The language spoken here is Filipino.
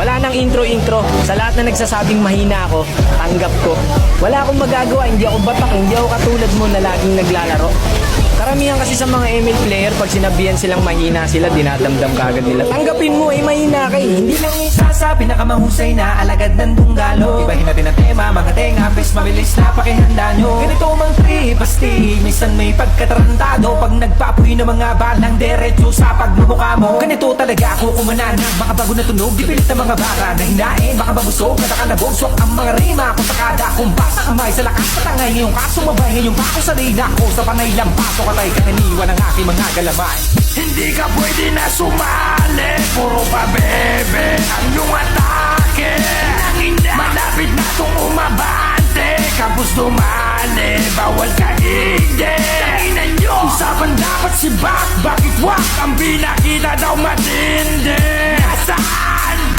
Wala nang intro-intro. Sa lahat na nagsasabing mahina ako, tanggap ko. Wala akong magagawa, hindi ako batak, hindi ako katulad mo na laging naglalaro. Karamihan kasi sa mga ML player, pag sinabihan silang mahina sila, dinadamdam kagad nila. Tanggapin mo, mahina ka eh. Hindi lang Sasabi na kamahusay na alagad ng tunggalo. Ibahin natin ang tema, mga tenga, pes mabilis na pakihanda nyo. Ganito mang tripasti, minsan may pagkatarantado. Pag nagpapoy ng mga balang derecho sa pagmumukha mo. Ganito talaga ako kumanan, mga bago na tunog. Di pilit na mga bara na hinain, baka mabusog, natakalabog. Swak ang mga rima, kung sakada, kung basa kamay sa lakas. Patangay ngayong kasumabay, ngayong bako sa rina ko. Sa panay lang pasok atay kakaniwan ang aking mga galaman. Hindi ka pwede na sumali, puro pa bebe ang iyong atake. Malapit na itong umabante, kapos dumali, bawal ka hindi. Usapan dapat si Bak, bakit wak ang binakita daw matindi.